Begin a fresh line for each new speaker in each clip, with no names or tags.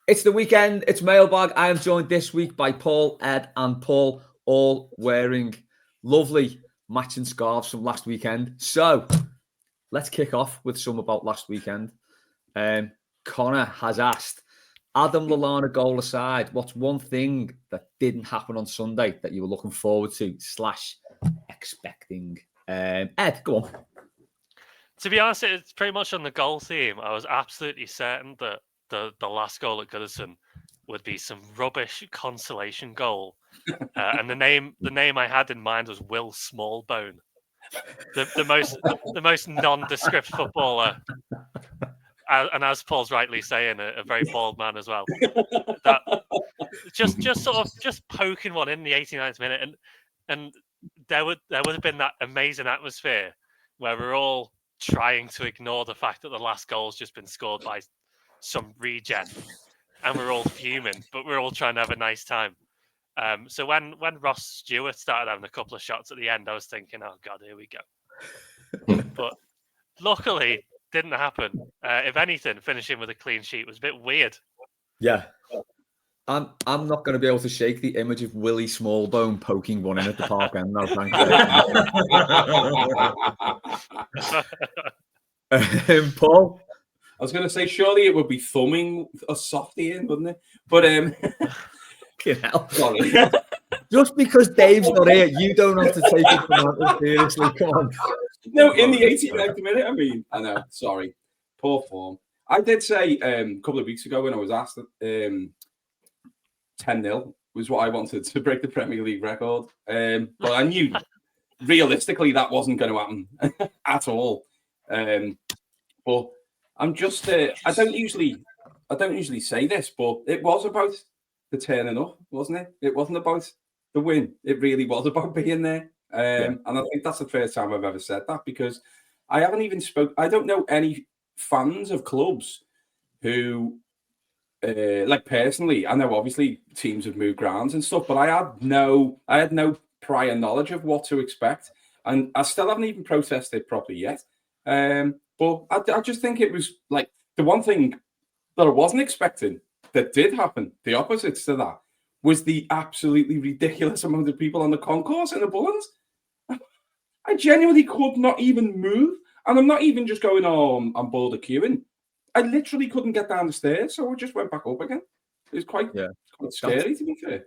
It's the weekend. It's Mailbag. I am joined this week by Paul, Ed, and Paul, all wearing lovely matching scarves from last weekend. So let's kick off with some about last weekend. Connor has asked, Adam Lallana goal aside, what's one thing that didn't happen on Sunday that you were looking forward to / expecting? Ed, go on.
To be honest, it's pretty much on the goal theme. I was absolutely certain that the last goal at Goodison would be some rubbish consolation goal, and the name I had in mind was Will Smallbone, the most nondescript footballer, and as Paul's rightly saying, a very bald man as well. That just sort of just poking one in the 89th minute, and there would have been that amazing atmosphere where we're all trying to ignore the fact that the last goal's just been scored by some regen, and we're all fuming, but we're all trying to have a nice time. So when Ross Stewart started having a couple of shots at the end, I was thinking, oh God, here we go. But luckily, didn't happen. If anything, finishing with a clean sheet was a bit weird.
Yeah. I'm not going to be able to shake the image of Willie Smallbone poking one in at the park end. No, thank you. Paul?
I was going to say, surely it would be thumbing a softie in, wouldn't it? But
sorry. Just because Dave's not here, you don't have to take it seriously. Come on.
No, in the 89th minute, I mean. I know, sorry. Poor form. I did say a couple of weeks ago when I was asked 10-0 was what I wanted to break the Premier League record. But I knew realistically that wasn't going to happen at all. But I'm just I don't usually say this, but it was about the turning up, wasn't it? It wasn't about the win. It really was about being there. And I think that's the first time I've ever said that, because I haven't even I don't know any fans of clubs who like personally, I know obviously teams have moved grounds and stuff, but I had no prior knowledge of what to expect, and I still haven't even processed it properly yet. But I just think it was like the one thing that I wasn't expecting that did happen, the opposites to that, was the absolutely ridiculous amount of people on the concourse in the Bullens. I genuinely could not even move, and I'm not even just going, oh, I'm bored of queuing. I literally couldn't get down the stairs, so I just went back up again. It was quite scary, to be fair.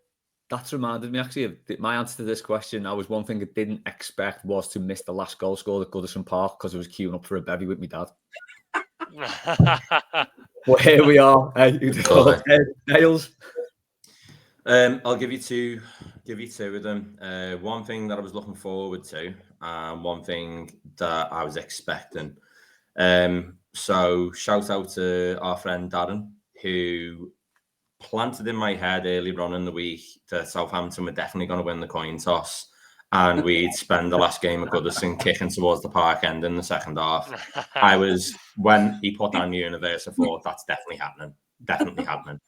That's reminded me, actually, of my answer to this question. One thing I didn't expect was to miss the last goal scored at Goodison Park because I was queuing up for a bevy with my dad. Well, here we are. Dales.
I'll give you two of them. One thing that I was looking forward to, and one thing that I was expecting. So shout out to our friend Darren, who planted in my head earlier on in the week that Southampton were definitely going to win the coin toss, and we'd spend the last game at Goodison kicking towards the park end in the second half. When he put down the universe, I thought that's definitely happening.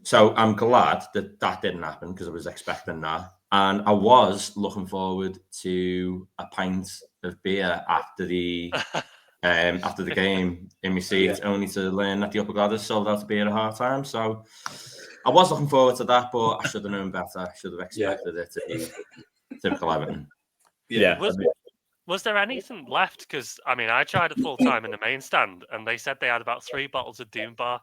So I'm glad that didn't happen, because I was expecting that, and I was looking forward to a pint of beer after the game in my seat, only to learn that the Upper Goddess sold out to beer at half time. So I was looking forward to that, but I should have known better. I should have expected it to be typical Everton.
Yeah.
Was there anything left? Because I mean, I tried it full time in the main stand, and they said they had about 3 bottles of Doom Bar.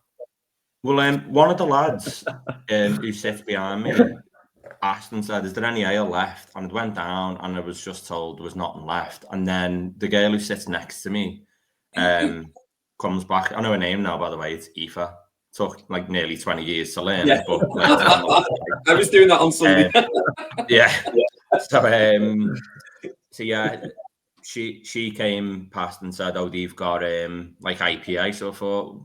Well, one of the lads who sits behind me asked and said, "Is there any ale left?" And it went down, and I was just told there was nothing left. And then the girl who sits next to me comes back. I know her name now, by the way. It's Aoife. Took like nearly 20 years to learn it, but
I was doing that on Sunday.
So yeah, she came past and said, "Oh, they've got like IPA." So I thought,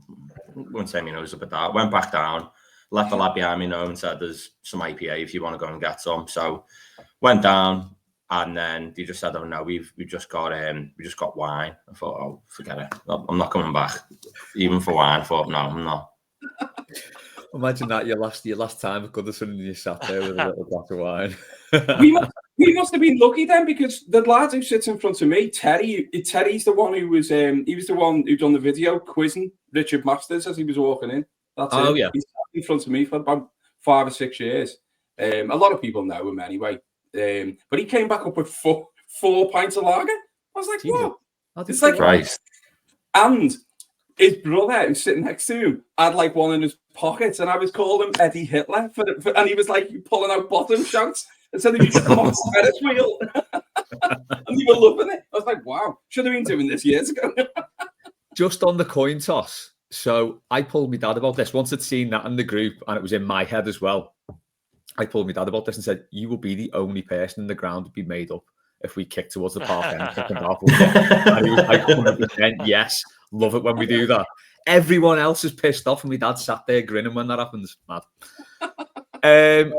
won't say me nose up at that. Went back down, let the lad behind me know, and said, "There's some IPA if you want to go and get some." So went down, and then they just said, "Oh no, we've just got wine." I thought, "Oh, forget it. I'm not coming back, even for wine." I thought, "No, I'm not."
Imagine that your last time at Goodison, and you sat there with a little glass of wine.
We must have been lucky then, because the lad who sits in front of me, Terry's the one who was he was the one who done the video quizzing Richard Masters as he was walking in. That's
Oh,
it.
yeah.
He's sat in front of me for about 5 or 6 years. A lot of people know him anyway. But he came back up with four pints of lager. I was like,
Jesus.
what? It's like,
Christ.
And his brother, who's sitting next to him, had like one in his pockets, and I was calling him Eddie Hitler, and he was like pulling out bottom shouts and said he was come on Ferris wheel. And he were loving it. I was like, wow, should have been doing this years ago.
Just on the coin toss. So I pulled my dad about this. Once I'd seen that in the group, and it was in my head as well, I pulled my dad about this and said, you will be the only person in the ground to be made up if we kick towards the park end second half. And he was like, 100%, yes, love it when we do that. Everyone else is pissed off, and my dad sat there grinning when that happens. Mad.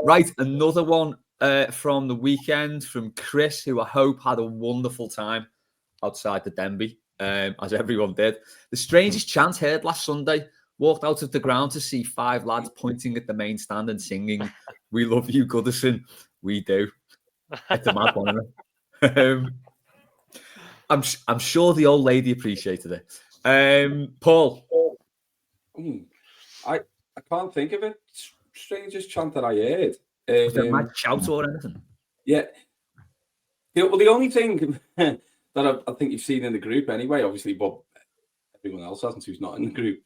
Right, another one from the weekend from Chris, who I hope had a wonderful time outside the Denby, as everyone did. The strangest chant heard last Sunday. Walked out of the ground to see 5 lads pointing at the main stand and singing, "We love you, Goodison. We do." It's a mad one, isn't it? I'm sure the old lady appreciated it. Paul,
I can't think of it. Strangest chant that I heard.
was there a mad shout or anything?
Yeah. Well, the only thing that I think you've seen in the group anyway, obviously, but everyone else hasn't who's not in the group,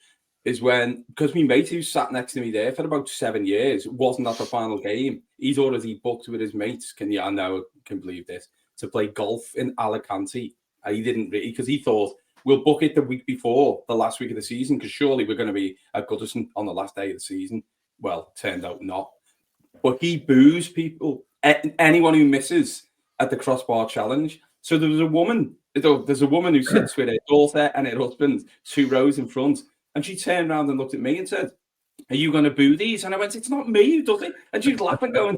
is when, because my mate who sat next to me there for about 7 years wasn't at the final game. He's already booked with his mates. I can believe this, to play golf in Alicante. And he didn't really, because he thought, we'll book it the week before the last week of the season, because surely we're going to be at Goodison on the last day of the season. Well, turned out not. But he boos people, anyone who misses at the crossbar challenge. So there's a woman who sits with her daughter and her husband 2 rows in front. And she turned around and looked at me and said, "Are you going to boo these?" And I went, "It's not me who does it." And she's laughing, going,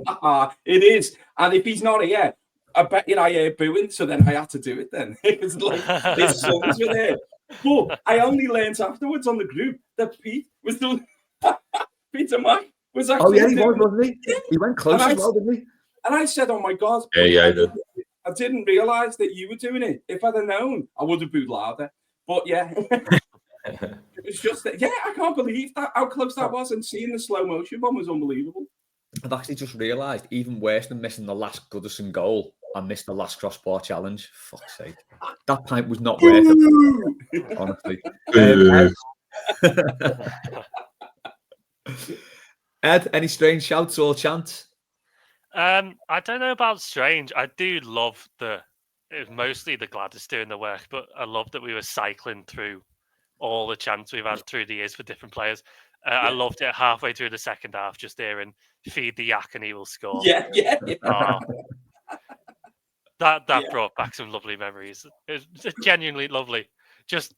"It is. And if he's not here, I bet you I hear booing." So then I had to do it then. It was like his sons were there. But I only learned afterwards on the group that Pete was doing. Peter Mack was actually.
Oh, yeah, he was, wasn't he? Yeah. He went close as well, didn't he?
And I said, "Oh my God."
Yeah,
I didn't realise that you were doing it. If I'd have known, I would have booed louder. But yeah. It was just that, yeah, I can't believe that how close that was, and seeing the slow motion one was unbelievable.
I've actually just realised, even worse than missing the last Goodison goal, I missed the last crossbar challenge. Fuck's sake. That pint was not worth it, honestly. Ed, any strange shouts or chants?
I don't know about strange. I do love mostly the Gladys doing the work, but I love that we were cycling through all the chants we've had through the years for different players. I loved it halfway through the second half, just hearing "Feed the yak and he will score."
Yeah.
That brought back some lovely memories. It was genuinely lovely. Just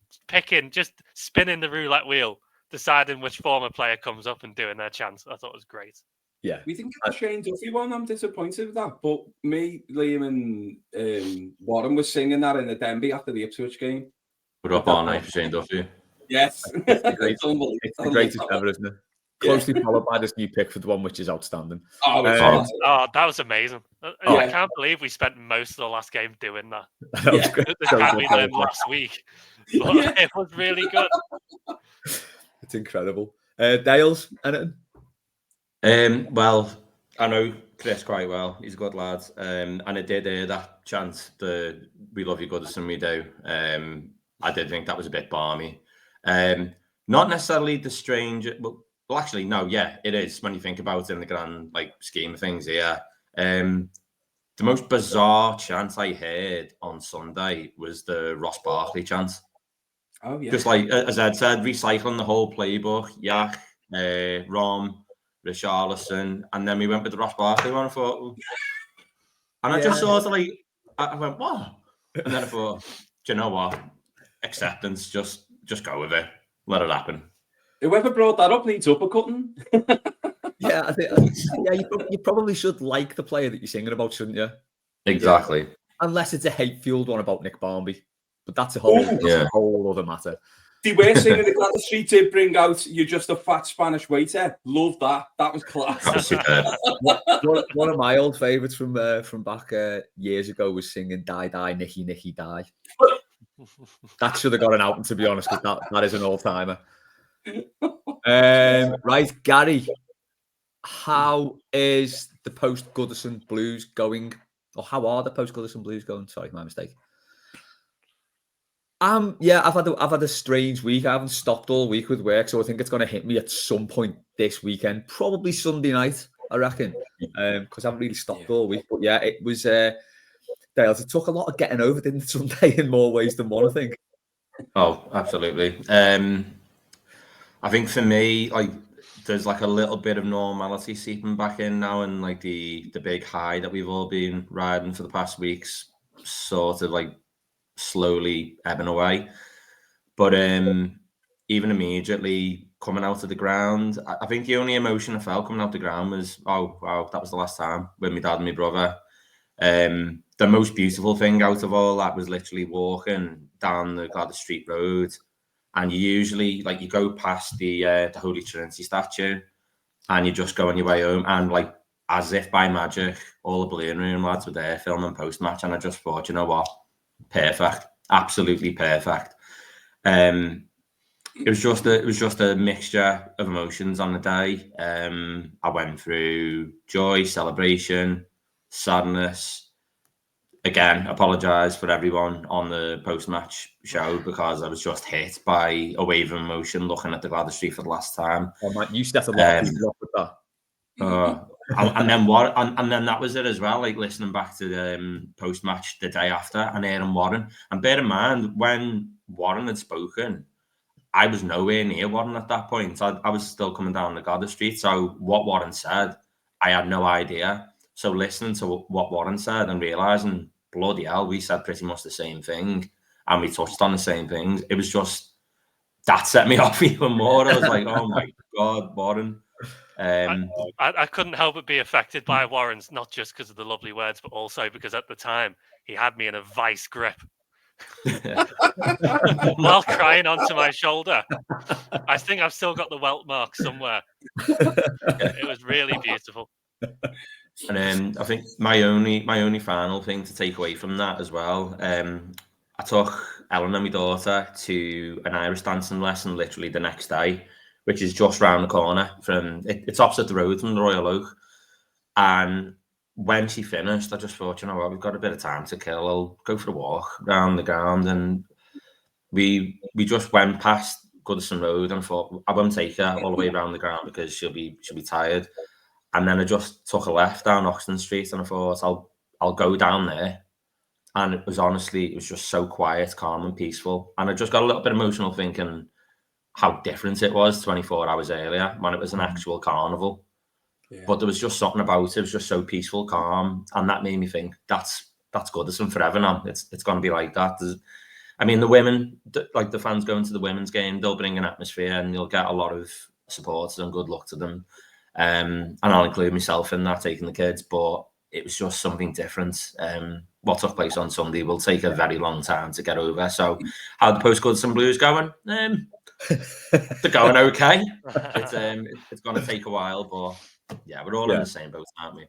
spinning the roulette wheel, deciding which former player comes up and doing their chants. I thought it was great.
Yeah.
We didn't get the Shane Duffy one. I'm disappointed with that. But me, Liam, and Warren was singing that in the Denby after the Ipswich game.
We're up all night for Shane Duffy.
Yes.
It's the greatest ever, isn't it? Closely followed by this new Pickford one, which is outstanding.
That was amazing. I can't believe we spent most of the last game doing that.
That was great.
The chat we learned last week. But it was really good.
It's incredible. Dales, anything?
Well, I know Chris quite well. He's a good lad. And I did hear that chant, the "We love you, Goodison, we do." I did think that was a bit balmy. Not necessarily the strange, well, actually, no, yeah, it is when you think about it in the grand scheme of things here. The most bizarre chant I heard on Sunday was the Ross Barkley chant.
Oh, yeah.
Just as Ed said, recycling the whole playbook. Yak, Rom, Richarlison, and then we went with the Ross Barkley one. I thought, and I just sort of I went, what? And then I thought, do you know what? Acceptance, just go with it. Let it happen.
Whoever brought that up needs uppercutting.
Yeah, I think. Yeah, you probably should like the player that you're singing about, shouldn't you?
Exactly.
Yeah. Unless it's a hate-fueled one about Nick Barmby, but that's a whole other matter.
The way singing the Gladys Street did bring out "You're Just a Fat Spanish Waiter." Love that. That was class.
One of my old favourites from back years ago was singing "Die Die Nicky Nicky Die." That should have got an album, to be honest, because that is an all-timer. Right, Gary. How is the post-Goodison Blues going? Or how are the post-Goodison Blues going? Sorry, my mistake. Yeah, I've had a strange week. I haven't stopped all week with work, so I think it's going to hit me at some point this weekend, probably Sunday night, I reckon, because I haven't really stopped all week. But yeah, it was Dale. It took a lot of getting over, didn't it, Sunday, in more ways than one, I think.
Oh, absolutely. I think for me, like, there's like a little bit of normality seeping back in now, and like the big high that we've all been riding for the past weeks, sort of like slowly ebbing away. But even immediately coming out of the ground, I think the only emotion I felt coming out the ground was, oh wow, that was the last time with my dad and my brother. The most beautiful thing out of all that was literally walking down the Street Road, and you usually, like, you go past the Holy Trinity statue, and you just go on your way home, and like as if by magic, all the Balloon Room lads were there filming post match, and I just thought, you know what, perfect, absolutely perfect. It was just a mixture of emotions on the day. I went through joy, celebration, sadness. Again, apologise for everyone on the post-match show because I was just hit by a wave of emotion looking at the Gladys Street for the last time.
Oh, man, you set a lot of people off with that.
And then that was it as well. Like, listening back to the post-match the day after and hearing Warren. And bear in mind, when Warren had spoken, I was nowhere near Warren at that point. I was still coming down the Gladys Street. So what Warren said, I had no idea. So listening to what Warren said and realising, bloody hell, we said pretty much the same thing and we touched on the same things. It was just, that set me off even more. I was like, oh my God, Warren.
I couldn't help but be affected by Warren's, not just because of the lovely words, but also because at the time he had me in a vice grip while crying onto my shoulder. I think I've still got the welt mark somewhere. It was really beautiful.
And I think my only final thing to take away from that as well, I took Ellen and my daughter to an Irish dancing lesson literally the next day, which is just round the corner from it's opposite the road from the Royal Oak. And when she finished, I just thought, you know what, we've got a bit of time to kill. I'll go for a walk around the ground, and we just went past Goodison Road and thought I won't take her all the way around the ground because she'll be tired. And then I just took a left down Oxton Street, and I thought I'll go down there. And it was just so quiet, calm, and peaceful. And I just got a little bit emotional thinking how different it was 24 hours earlier when it was an actual carnival. Yeah. But there was just something about it. It was just so peaceful, calm, and that made me think that's Goodison forever now. It's going to be like that. I mean, the women, like the fans going to the women's game, they'll bring an atmosphere, and you'll get a lot of supporters, and good luck to them. And I'll include myself in that, taking the kids. But it was just something different. What took place on Sunday will take a very long time to get over. So, how the post-Goodison Blues going? They're going okay. It's going to take a while, but yeah, we're all in the same boat, aren't we?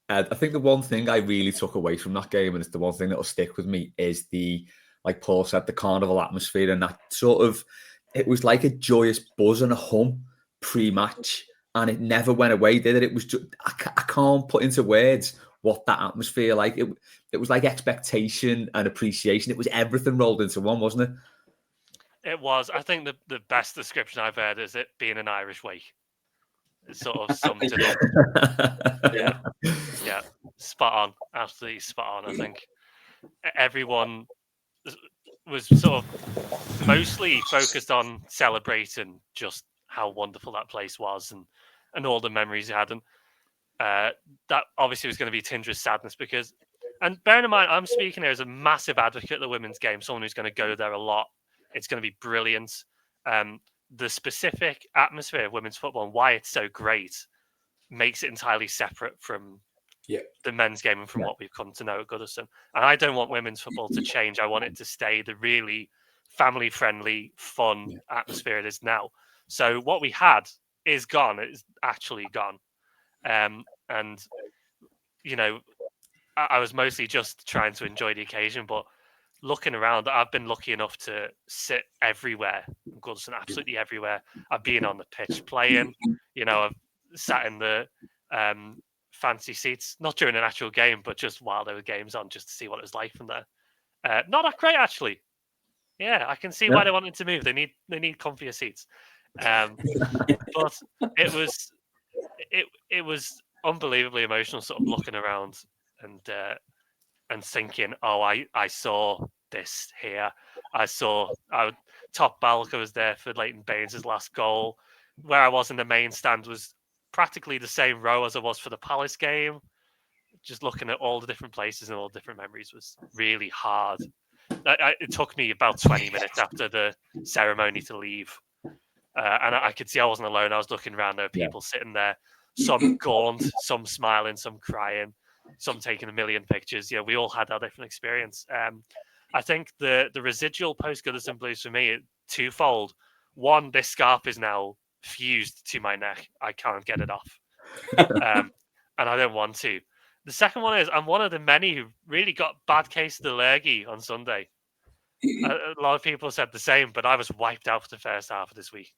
I think the one thing I really took away from that game, and it's the one thing that will stick with me, is like Paul said, the carnival atmosphere, and that sort of, it was like a joyous buzz and a hum pre-match, and it never went away, did it? It was just, I can't put into words what that atmosphere like. It was like expectation and appreciation. It was everything rolled into one, wasn't it?
It was. I think the best description I've heard is it being an Irish wake. It sort of summed it up. Yeah, spot on. Absolutely spot on. I think everyone was sort of mostly focused on celebrating just how wonderful that place was and all the memories you had. And that obviously was going to be tinged with sadness because, and bearing in mind, I'm speaking here as a massive advocate of the women's game, someone who's going to go there a lot. It's going to be brilliant. The specific atmosphere of women's football and why it's so great makes it entirely separate from the men's game and from what we've come to know at Goodison. And I don't want women's football to change. I want it to stay the really family-friendly, fun atmosphere it is now. So what we had is gone. It's actually gone. And, you know, I was mostly just trying to enjoy the occasion, but looking around, I've been lucky enough to sit everywhere, Goodison absolutely everywhere. I've been on the pitch playing, I've sat in the fancy seats, not during an actual game, but just while there were games on, just to see what it was like from there. Not that great, actually. Yeah, I can see why they wanted to move. They need comfier seats. But it was unbelievably emotional, sort of looking around and thinking, oh, I saw this here. Top Balca was there for Leighton Baines' last goal. Where I was in the main stand was practically the same row as I was for the Palace game. Just looking at all the different places and all the different memories was really hard. It took me about 20 minutes after the ceremony to leave. And I could see I wasn't alone. I was looking around. There were people sitting there, some gaunt, some smiling, some crying, some taking a million pictures. Yeah, we all had our different experience. I think the residual post-Goodison Blues for me, twofold. One, this scarf is now fused to my neck. I can't get it off. And I don't want to. The second one is I'm one of the many who really got bad case of the lurgy on Sunday. A lot of people said the same, but I was wiped out for the first half of this week.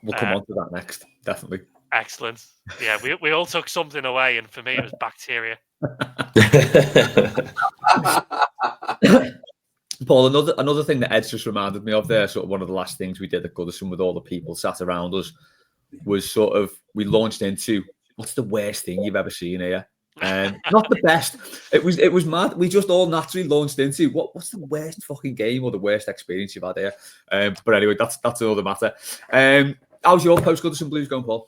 We'll come on to that next, definitely.
Excellent. Yeah, we all took something away, and for me, it was bacteria.
Paul, another thing that Ed's just reminded me of there, sort of one of the last things we did at Goodison with all the people sat around us, was sort of, we launched into, what's the worst thing you've ever seen here? Not the best. It was mad. We just all naturally launched into what's the worst fucking game or the worst experience you've had here. But anyway, that's another matter. How's your post-Goodison Blues going, Paul?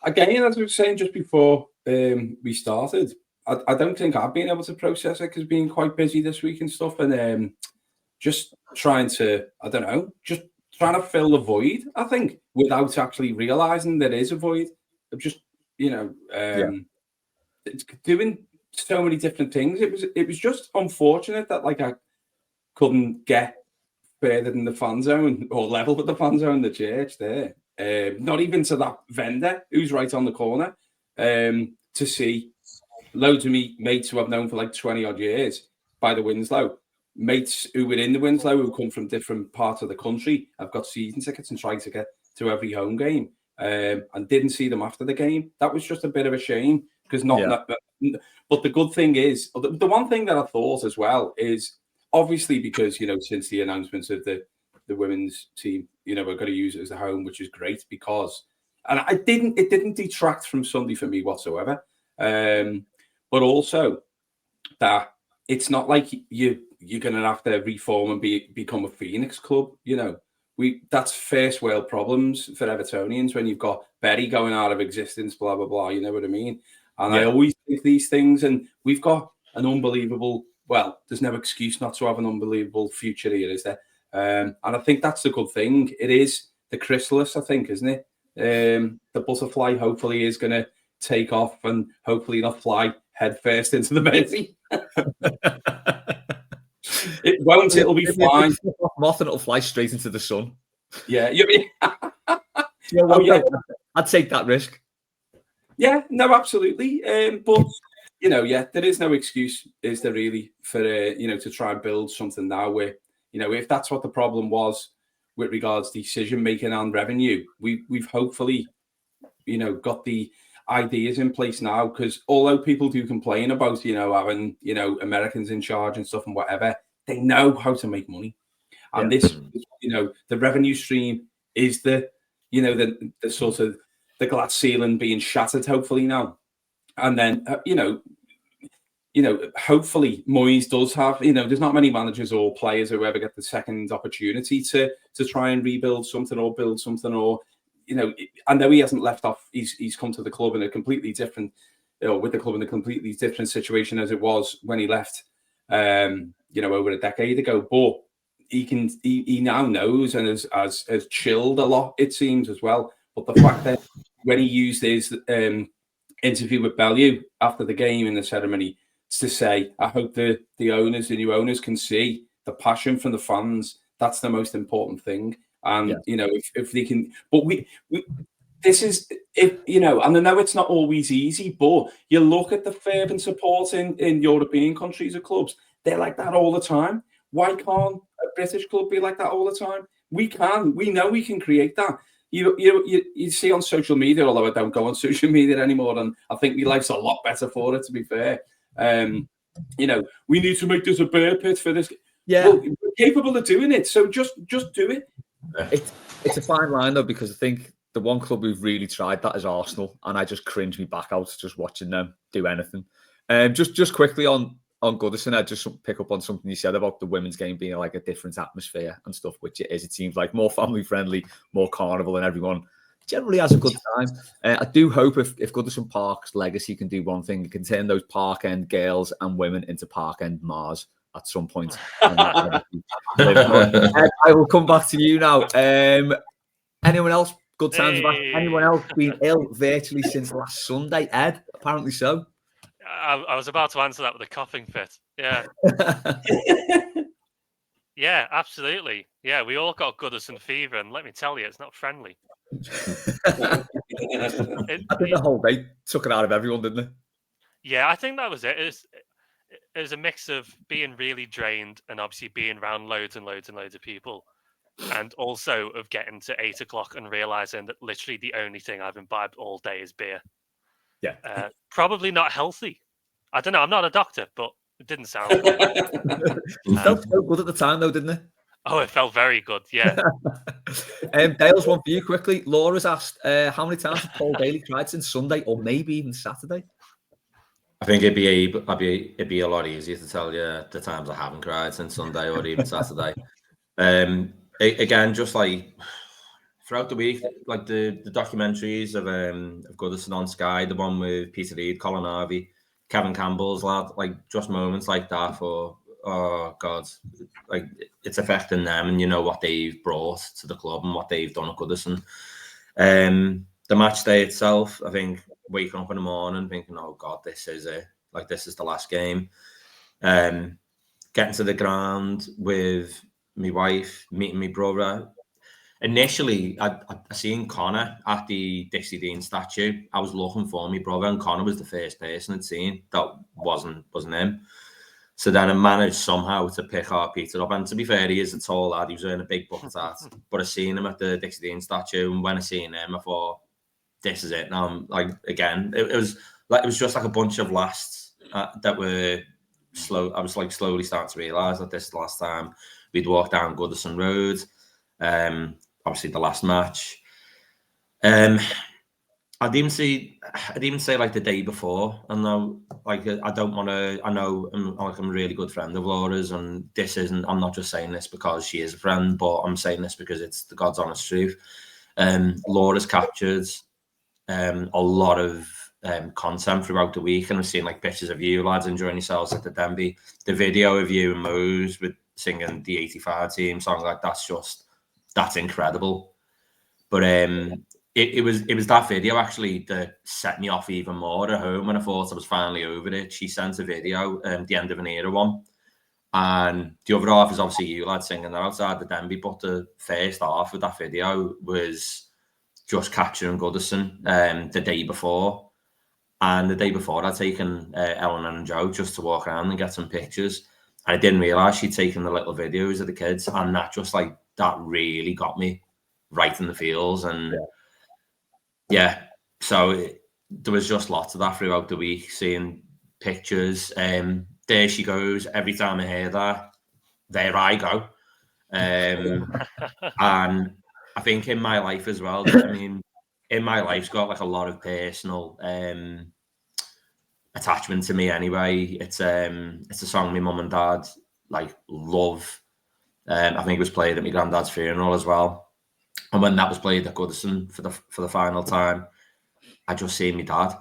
Again, as I was saying just before we started, I don't think I've been able to process it because being quite busy this week and stuff, and just trying to, just trying to fill the void, I think, without actually realising there is a void. Of just, doing so many different things. It was just unfortunate that I couldn't get further than the fan zone or level with the fan zone, the church there. Not even to that vendor who's right on the corner, to see loads of me mates who I've known for 20 odd years by the Winslow, mates who were in the Winslow who come from different parts of the country. I've got season tickets and tried to get to every home game, and didn't see them after the game. That was just a bit of a shame because but the good thing is, the one thing that I thought as well is obviously because since the announcements of the women's team, we're going to use it as a home, which is great because, and it didn't detract from Sunday for me whatsoever. But also that it's not like you're going to have to reform and become a Phoenix club. That's first world problems for Evertonians when you've got Berry going out of existence, blah blah blah. You know what I mean? And I always think these things, and we've got an unbelievable. Well, there's no excuse not to have an unbelievable future here, is there? And I think that's the good thing. It is the chrysalis, I think, isn't it? The butterfly hopefully is going to take off and hopefully not fly head first into the Mersey. It won't. It'll be fine.
Moth and it'll fly straight into the sun.
Yeah.
I'd take that risk.
Yeah. No, absolutely. But there is no excuse, is there really, for to try and build something now where if that's what the problem was with regards to decision making and revenue, we've hopefully got the ideas in place now, because although people do complain about having Americans in charge and stuff and whatever, they know how to make money, and this the revenue stream is the sort of the glass ceiling being shattered hopefully now, and then hopefully Moyes does have there's not many managers or players who ever get the second opportunity to try and rebuild something or build something, or I know he hasn't left off. He's come to the club in a completely different, with the club in a completely different situation as it was when he left, over a decade ago. But he now knows and has chilled a lot, it seems, as well. But the fact that when he used his interview with Bellew after the game in the ceremony to say, I hope the new owners can see the passion from the fans. That's the most important thing. And if they can, but this is and I know it's not always easy, but you look at the fervent support in European countries of clubs, they're like that all the time. Why can't a British club be like that all the time? We can. We know we can create that. You see on social media, although I don't go on social media anymore, and I think my life's a lot better for it, to be fair. We need to make this a bear pit for this.
Yeah.
Well, we're capable of doing it, so just do it.
It's a fine line, though, because I think the one club who've really tried that is Arsenal, and I just cringe me back out just watching them do anything. Just quickly on Goodison, I just pick up on something you said about the women's game being like a different atmosphere and stuff, which it is. It seems like more family friendly, more carnival, and everyone generally has a good time. I do hope if Goodison Park's legacy can do one thing, it can turn those Park End girls and women into Park End Mars at some point. I will come back to you now. Anyone else? Good times back. Anyone else been ill virtually since last Sunday? Ed, apparently so.
I was about to answer that with a coughing fit. Yeah. Yeah, absolutely. Yeah, we all got Goodison fever, and let me tell you, it's not friendly.
I think the whole day took it out of everyone, didn't it?
Yeah, I think that was it. It was a mix of being really drained and obviously being around loads and loads and loads of people. And also of getting to 8 o'clock and realizing that literally the only thing I've imbibed all day is beer.
Yeah.
Probably not healthy. I don't know. I'm not a doctor, but it didn't sound good.
It felt so good at the time, though, didn't it?
Oh, it felt very good. Yeah.
Dale's one for you quickly. Laura's asked, how many times has Paul Daly cried since Sunday or maybe even Saturday?
I think it'd be a lot easier to tell you the times I haven't cried since Sunday or even Saturday. Again, just like throughout the week, like the documentaries of Goodison on Sky, the one with Peter Reid, Colin Harvey, Kevin Campbell's lad, like just moments like that for, oh God, like it's affecting them and you know what they've brought to the club and what they've done at Goodison. The match day itself, I think waking up in the morning thinking, oh God, this is it. Like this is the last game. Getting to the ground with my wife, meeting my brother. Initially, I seen Connor at the Dixie Dean statue. I was looking for my brother, and Connor was the first person I'd seen that wasn't him. So then I managed somehow to pick our Peter up. And to be fair, he is a tall lad. He was wearing a big bucket hat. But I seen him at the Dixie Dean statue, and when I seen him, I thought, this is it. Now I'm like, again, it was just like a bunch of lasts that were slow. I was like slowly starting to realise that this is the last time we'd walk down Goodison Road. Obviously the last match. I'd even say like the day before. And now, like, I don't want to. I know I'm a really good friend of Laura's, and this isn't. I'm not just saying this because she is a friend, but I'm saying this because it's the God's honest truth. Laura's captured a lot of content throughout the week, and I've seen like pictures of you lads enjoying yourselves at the Denby. The video of you and Moyes with singing the 85 team song, like that's incredible. But it was that video actually that set me off even more at home when I thought I was finally over it. She sent a video, the end of an era one, and the other half is obviously you lads singing that outside the Denby, but the first half of that video was just capturing Goodison the day before. And the day before, I'd taken Ellen and Joe just to walk around and get some pictures. And I didn't realise she'd taken the little videos of the kids. And that really got me right in the feels. And yeah, so there was just lots of that throughout the week, seeing pictures. There she goes. Every time I hear that, there I go. And I think in my life as well, I mean, in my life's got like a lot of personal attachment to me anyway. It's a song my mum and dad like love. I think it was played at my granddad's funeral as well. And when that was played at Goodison for the final time, I just seen my dad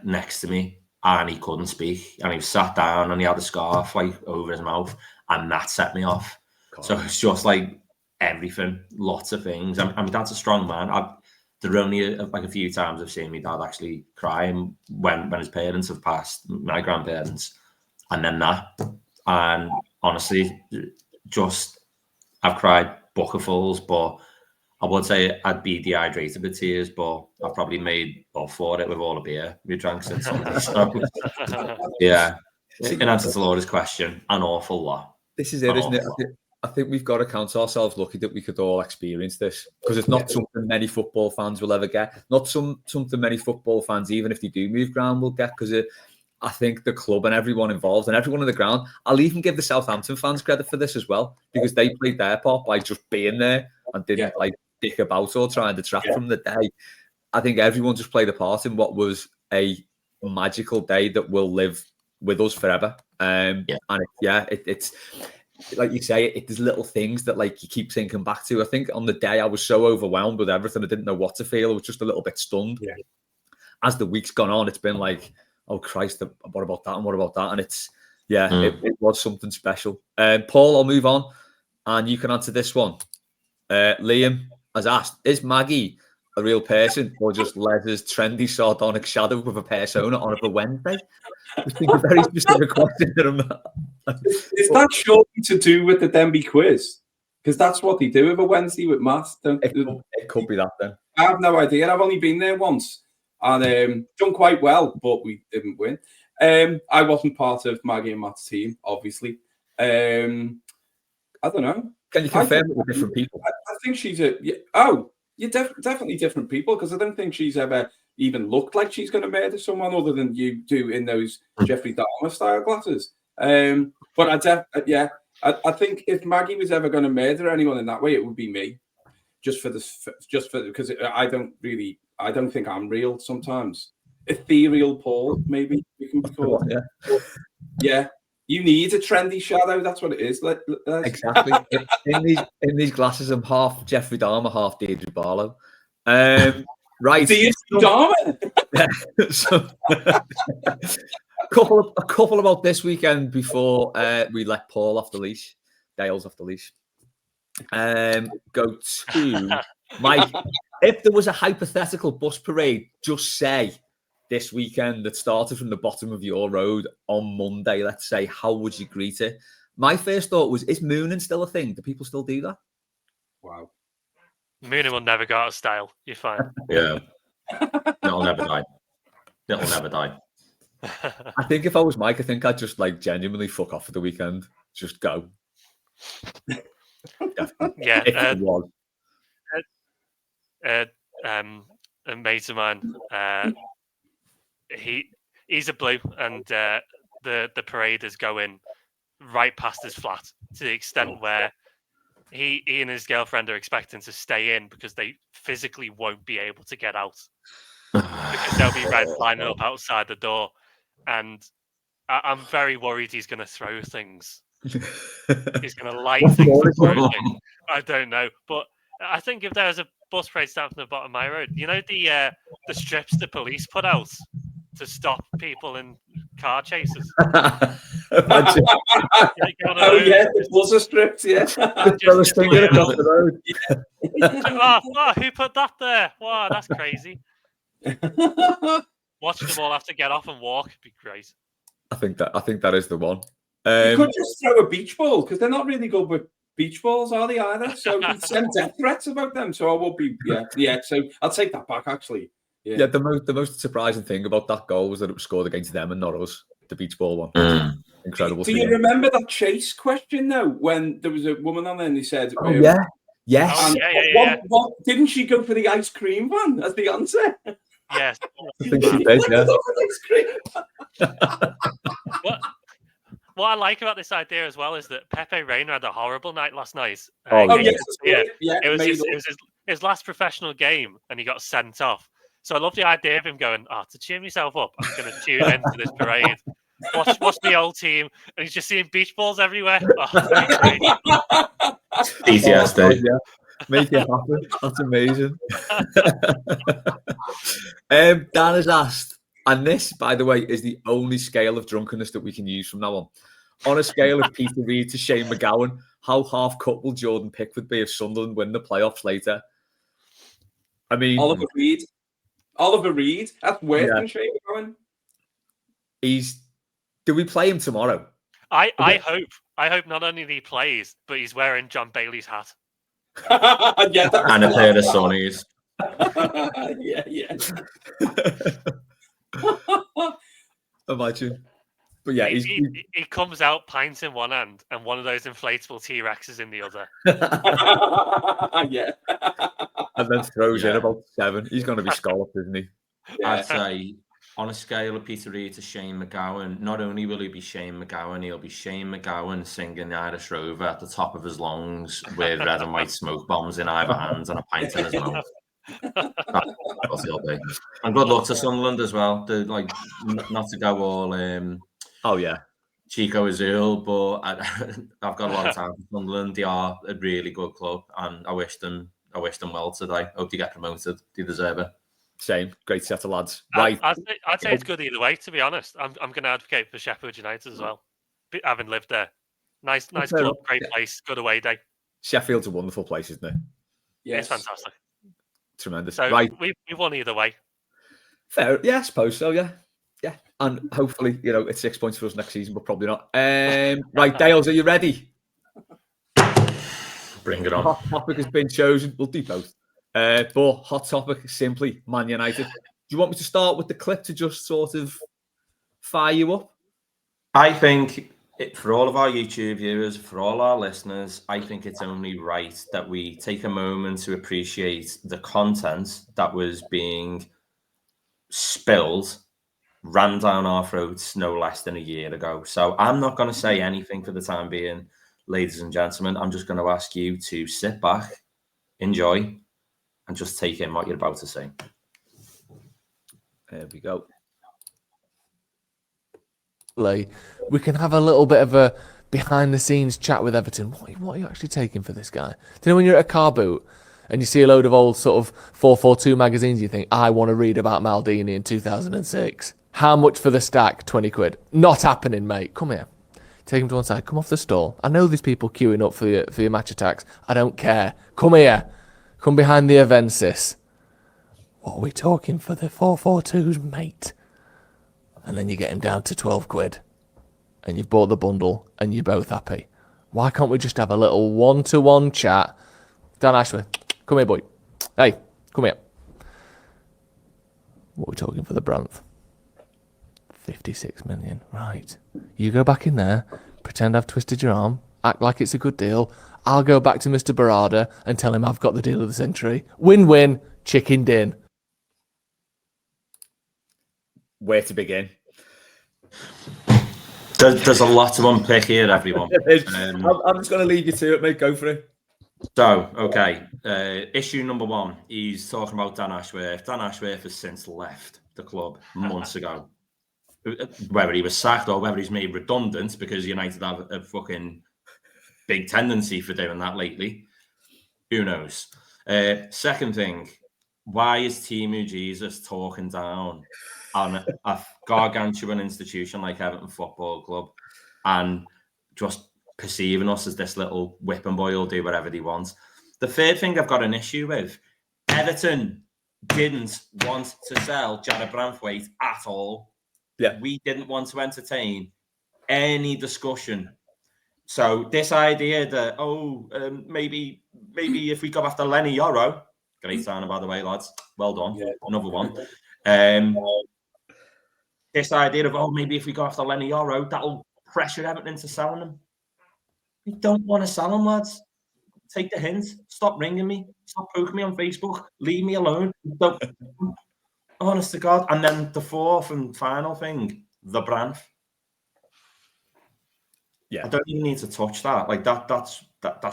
next to me, and he couldn't speak, and he was sat down and he had a scarf like over his mouth, and that set me off. God. So it's just like everything, lots of things. I mean, dad's a strong man. There are only like a few times I've seen my dad actually cry when his parents have passed, my grandparents, and then that. And honestly, just I've cried bucketfuls, but I would say I'd be dehydrated with tears, but I've probably made up for it with all the beer we drank since Sunday. So yeah, in answer to Laura's question, an awful lot.
This is it, isn't it? I think we've got to count ourselves lucky that we could all experience this, because it's not something many football fans will ever get. Not something many football fans, even if they do move ground, will get, because I think the club and everyone involved and everyone on the ground, I'll even give the Southampton fans credit for this as well, because they played their part by just being there and didn't like dick about or try and detract from the day. I think everyone just played a part in what was a magical day that will live with us forever. And it's like you say, there's little things that like you keep thinking back to. I think on the day I was so overwhelmed with everything, I didn't know what to feel. I was just a little bit stunned. Yeah. As the week's gone on, it's been like, oh Christ, what about that and what about that? And it's it was something special. Paul, I'll move on, and you can answer this one. Liam has asked: is Maggie a real person or just Les's trendy sardonic shadow with a persona on a Wednesday? I think a very specific question.
Is that surely to do with the Denby quiz? Because that's what they do with a Wednesday with Matt.
It could be that then.
I have no idea. I've only been there once and done quite well, but we didn't win. I wasn't part of Maggie and Matt's team, obviously. I don't know.
Can you confirm it with different people?
I think she's you're definitely different people, because I don't think she's ever even looked like she's going to murder someone other than you do in those Jeffrey Dahmer style glasses. But I think if Maggie was ever going to murder anyone in that way, it would be me. Because I don't think I'm real sometimes. Ethereal Paul, maybe you can be called. Yeah. You need a trendy shadow. That's what it is.
Exactly. in these glasses, I'm half Jeffrey Dahmer, half Deirdre Barlow. Right.
Deirdre Dahmer.
A couple about this weekend before we let Paul off the leash. Dale's off the leash. Go to Mike. If there was a hypothetical bus parade, just say this weekend that started from the bottom of your road on Monday, let's say, how would you greet it? My first thought was, is mooning still a thing? Do people still do that?
Wow.
Mooning will never go out of style. You're fine.
Yeah. It'll never die. It'll never die.
I think if I was Mike, I think I'd just like genuinely fuck off for the weekend. Just go.
Yeah.
If it was.
A mate of mine, he's a blue, and the parade is going right past his flat to the extent where he and his girlfriend are expecting to stay in because they physically won't be able to get out because there'll be red lining up outside the door, and I'm very worried he's going to throw things. He's going to light things and throw things. I don't know, but I think if there was a bus parade down from the bottom of my road, you know the strips the police put out to stop people in car chases.
The buzzer strips, yeah.
Who put that there? Wow, that's crazy. Watching them all have to get off and walk would be great.
I think that is the one.
You could just throw a beach ball, because they're not really good with beach balls, are they either? So you send death threats about them. So I will be, yeah. So I'll take that back, actually. Yeah.
The most surprising thing about that goal was that it was scored against them and not us. The beach ball one. Incredible.
Do you remember that chase question though? When there was a woman on there and they said,
yes.
What, didn't she go for the ice cream van as the answer?
Yes.
I think she did, yeah.
What I like about this idea as well is that Pepe Reina had a horrible night last night. It was his last professional game, and he got sent off. So I love the idea of him going, to cheer myself up, I'm going to tune into this parade, watch the old team, and he's just seeing beach balls everywhere.
PTSD.
Make it happen. That's amazing. Dan has asked, and this, by the way, is the only scale of drunkenness that we can use from now on. On a scale of Peter Reid to Shane McGowan, how half-cut will Jordan Pickford be if Sunderland win the playoffs later? I mean...
Oliver Reid? That's worse than Shane McGowan.
Do we play him tomorrow?
I hope not only he plays, but he's wearing John Bailey's hat.
And a pair of Sonny's.
Yeah.
Imagine. But yeah,
he comes out, pints in one hand, and one of those inflatable T-Rexes in the other.
Yeah.
and then throws in
Yeah.
about 7. He's going to be scalloped, isn't he?
Yeah.
I'd say on a scale of Peter Reid to Shane McGowan, not only will he be Shane McGowan, he'll be Shane McGowan singing the Irish Rover at the top of his lungs with red and white smoke bombs in either hand and a pint in his mouth. That's what he'll be. And good luck to Sunderland as well. Not to go all
Oh, yeah.
Chico Azul, but I've got a lot of time for Sunderland. They are a really good club, and I wish them well today. Hope they get promoted. They deserve it.
Same. Great set of lads. Right.
I'd say it's good either way, to be honest. I'm going to advocate for Sheffield United as well, having lived there. Nice
Fair
club,
enough.
great place, good away day.
Sheffield's a wonderful place, isn't it?
Yes.
It's fantastic.
Tremendous.
So
Right.
we won either way.
Fair. Yeah, I suppose so, yeah. Yeah. And hopefully, it's 6 points for us next season, but probably not. Right, Dales, are you ready?
Bring it on.
Hot topic has been chosen. We'll do both. But hot topic, simply Man United. Do you want me to start with the clip to just sort of fire you up?
I think for all of our YouTube viewers, for all our listeners, I think it's only right that we take a moment to appreciate the content that was being spilled, ran down our throats no less than a year ago. So I'm not going to say anything for the time being, ladies and gentlemen. I'm just going to ask you to sit back, enjoy, and just take in what you're about to say.
There we go.
We can have a little bit of a behind-the-scenes chat with Everton. What are you actually taking for this guy? Do you know when you're at a car boot and you see a load of old sort of 442 magazines, you think, I want to read about Maldini in 2006. How much for the stack? 20 quid. Not happening, mate. Come here. Take him to one side. Come off the stall. I know there's people queuing up for your match attacks. I don't care. Come here. Come behind the Avensis. What are we talking for the 442s, mate? And then you get him down to 12 quid. And you've bought the bundle and you're both happy. Why can't we just have a little one-to-one chat? Dan Ashworth, come here, boy. Hey, come here. What are we talking for the Branth? 56 million. Right. You go back in there, pretend I've twisted your arm, act like it's a good deal. I'll go back to Mr. Barada and tell him I've got the deal of the century. Win-win, chicken din.
Where to begin?
There's a lot to unpick here, everyone.
I'm just going to leave you to it, mate. Go for it.
So, okay. Issue number one, he's talking about Dan Ashworth. Dan Ashworth has since left the club months ago. Whether he was sacked or whether he's made redundant, because United have a fucking big tendency for doing that lately. Who knows? Second thing, why is Timu Jesus talking down on a gargantuan institution like Everton Football Club and just perceiving us as this little whipping boy who'll do whatever he wants? The third thing I've got an issue with, Everton didn't want to sell Jared Branthwaite at all.
Yeah.
We didn't want to entertain any discussion. So this idea that, maybe if we go after Lenny Yoro, great signing, by the way, lads. Well done. Yeah. Another one. This idea of, maybe if we go after Lenny Yoro, that'll pressure Everton into selling him. We don't want to sell him, lads. Take the hint. Stop ringing me. Stop poking me on Facebook. Leave me alone. Don't. Honest to God. And then the fourth and final thing, the Branth.
Yeah.
I don't even need to touch that. Like that's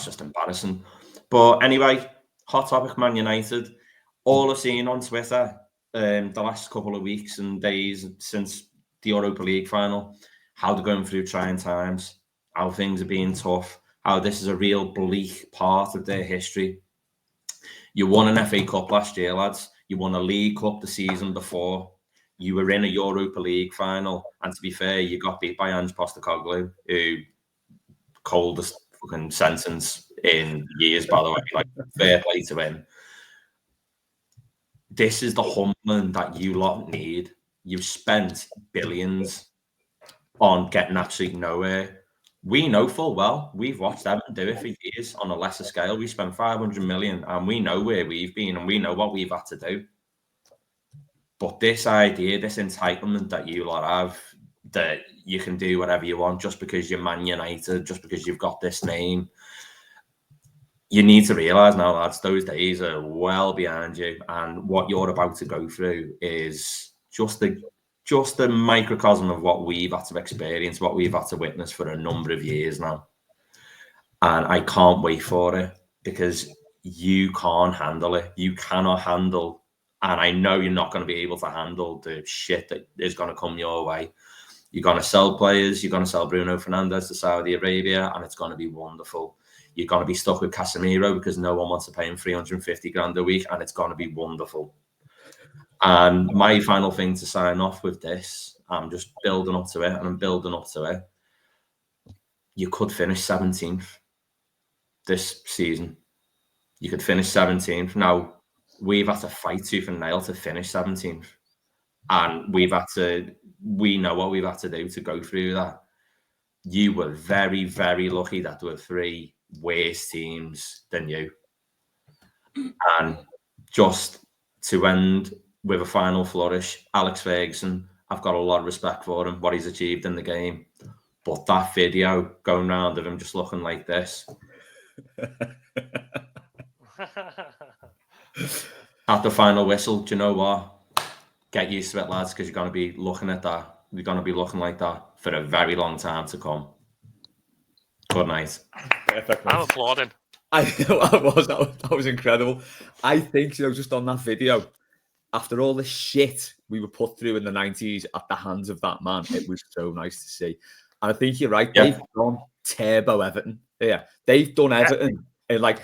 just embarrassing. But anyway, hot topic, Man United. All I've seen on Twitter the last couple of weeks and days since the Europa League final, how they're going through trying times, how things are being tough, how this is a real bleak part of their history. You won an FA Cup last year, lads. You won a League Cup the season before. You were in a Europa League final. And to be fair, you got beat by Ange Postecoglou, who coldest fucking sentence in years, by the way. Like, fair play to him. This is the humbling that you lot need. You've spent billions on getting absolutely nowhere. We know full well, we've watched Everton do it for years on a lesser scale. We spent 500 million and we know where we've been and we know what we've had to do. But this idea, this entitlement that you lot have, that you can do whatever you want just because you're Man United, just because you've got this name. You need to realise now, lads, those days are well behind you, and what you're about to go through is just a microcosm of what we've had to experience, what we've had to witness for a number of years now. And I can't wait for it, because you can't handle it. You cannot handle, and I know you're not going to be able to handle the shit that is going to come your way. You're going to sell players. You're going to sell Bruno Fernandes to Saudi Arabia, and it's going to be wonderful. You're going to be stuck with Casemiro because no one wants to pay him 350 grand a week, and it's going to be wonderful. And my final thing to sign off with this, I'm just building up to it, and I'm building up to it. You could finish 17th this season. You could finish 17th. Now, we've had to fight tooth and nail to finish 17th. And we know what we've had to do to go through that. You were very, very lucky that there were 3 worse teams than you. And just to end with a final flourish, Alex Ferguson, I've got a lot of respect for him, what he's achieved in the game. But that video going round of him just looking like this at the final whistle, do you know what? Get used to it, lads, because you're going to be looking at that. You're going to be looking like that for a very long time to come. Good night.
Perfect,
I'm applauding.
That was incredible. I think, just on that video, after all the shit we were put through in the 90s at the hands of that man, it was so nice to see. And I think you're right. They've done turbo Everton. Yeah, they've done Everton. And like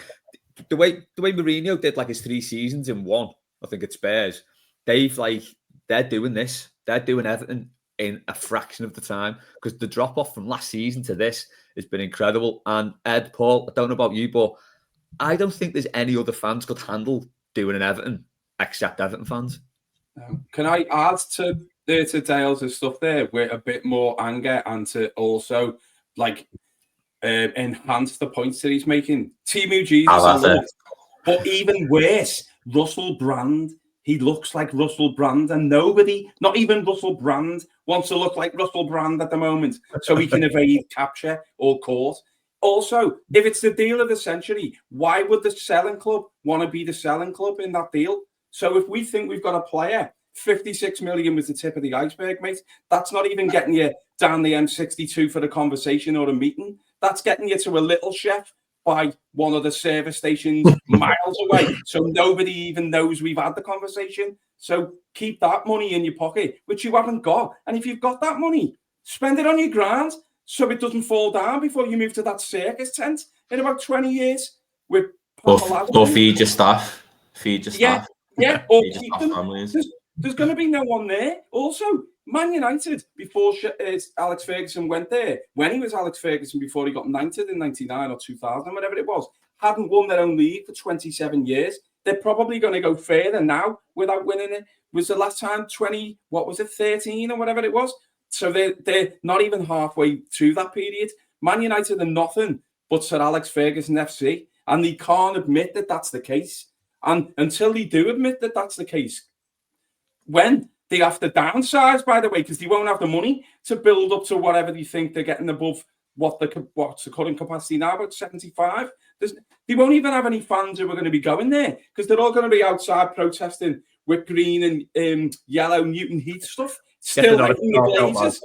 the way Mourinho did like his 3 seasons in one, I think at Spurs, they're doing this. They're doing Everton in a fraction of the time, because the drop off from last season to this has been incredible. And Ed, Paul, I don't know about you, but I don't think there's any other fans could handle doing an Everton except Everton fans.
Can I add to Dale's stuff there with a bit more anger, and to also enhance the points that he's making? Timu Jesus, but even worse, Russell Brand. He looks like Russell Brand, and nobody, not even Russell Brand, wants to look like Russell Brand at the moment, so he can evade capture or court. Also, if it's the deal of the century, why would the selling club want to be the selling club in that deal? So if we think we've got a player, 56 million was the tip of the iceberg, mate. That's not even getting you down the M62 for a conversation or a meeting. That's getting you to a little chef by one of the service stations miles away. So nobody even knows we've had the conversation. So keep that money in your pocket, which you haven't got. And if you've got that money, spend it on your ground so it doesn't fall down before you move to that circus tent in about 20 years. Or
feed your staff. Feed your staff.
Yeah, or keep them. There's going to be no one there. Also, Man United, before Alex Ferguson went there, when he was Alex Ferguson, before he got knighted in 99 or 2000, whatever it was, hadn't won their own league for 27 years. They're probably going to go further now without winning it. Was the last time 13 or whatever it was? So they're not even halfway through that period. Man United are nothing but Sir Alex Ferguson FC, and they can't admit that that's the case. And until they do admit that that's the case, when they have to downsize, by the way, because they won't have the money to build up to whatever they think they're getting above what's the current capacity now, about 75. They won't even have any fans who are going to be going there, because they're all going to be outside protesting with green and yellow Newton Heath stuff. Still hating the Glazers.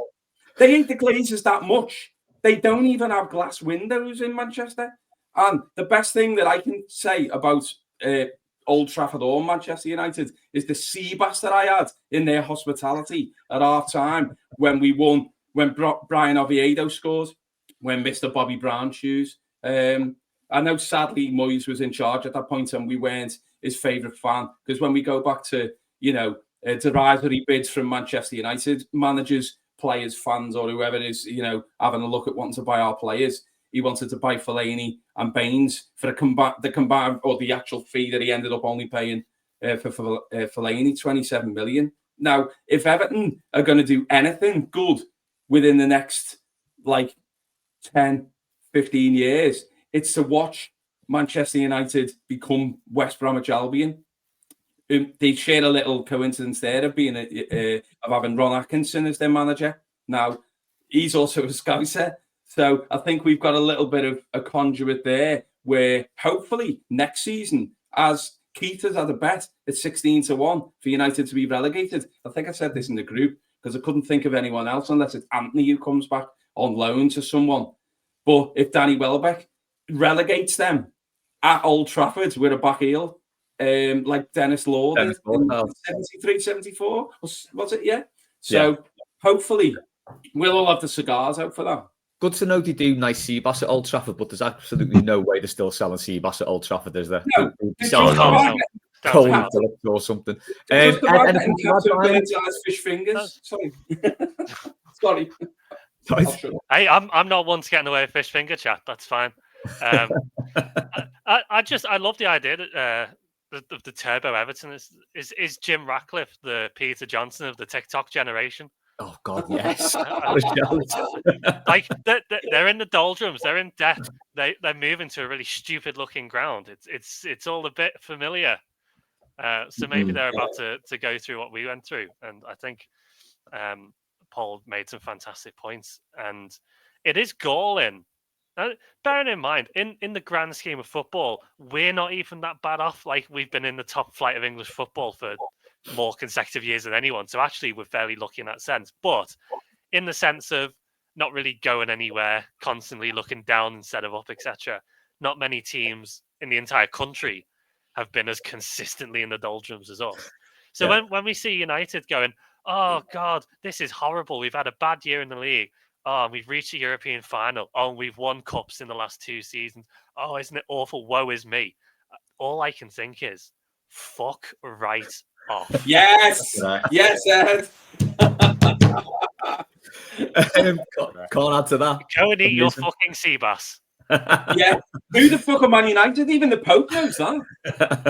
They hate the Glazers that much. They don't even have glass windows in Manchester. And the best thing that I can say about Old Trafford or Manchester United is the sea bass that I had in their hospitality at half time when we won, when Brian Oviedo scores, when Mr. Bobby Brown shoes. I know sadly Moyes was in charge at that point and we weren't his favourite fan, because when we go back to, derisory bids from Manchester United managers, players, fans, or whoever it is, having a look at wanting to buy our players, he wanted to buy Fellaini and Baines for the combined, or the actual fee that he ended up only paying for Fellaini, 27 million. Now, if Everton are going to do anything good within the next 10, 15 years, it's to watch Manchester United become West Bromwich Albion. They share a little coincidence there of being of having Ron Atkinson as their manager. Now, he's also a Scouser. So I think we've got a little bit of a conduit there where hopefully next season, as Keith has had a bet at 16-1 for United to be relegated. I think I said this in the group because I couldn't think of anyone else unless it's Anthony who comes back on loan to someone. But if Danny Welbeck relegates them at Old Trafford with a back heel, like Dennis Law did in 73, 74, was it? Yeah. So hopefully we'll all have the cigars out for that.
Good to know they do nice sea bass at Old Trafford, but there's absolutely no way they're still selling sea bass at Old Trafford, is there?
No,
cold or something.
Fish fingers. Sorry. Sorry.
Hey, I'm not one to get in the way of fish finger chat. That's fine. I love the idea that the Turbo Everton is Jim Ratcliffe, the Peter Johnson of the TikTok generation.
Oh God, yes.
Like they're in the doldrums, they're in debt. They're moving to a really stupid looking ground. It's all a bit familiar. So maybe they're about to go through what we went through, and I think Paul made some fantastic points, and it is galling. Bearing in mind, in the grand scheme of football, we're not even that bad off. Like, we've been in the top flight of English football for more consecutive years than anyone. So actually, we're fairly lucky in that sense. But in the sense of not really going anywhere, constantly looking down instead of up, etc., not many teams in the entire country have been as consistently in the doldrums as us. So when we see United going, oh God, this is horrible. We've had a bad year in the league. Oh, we've reached a European final. Oh, we've won cups in the last 2 seasons. Oh, isn't it awful? Woe is me. All I can think is, fuck right off.
Yes. Yes, Ed.
Can't add to that.
Go and eat your fucking sea bass.
Yeah. Who the fuck are Man United? Even the Pope knows that.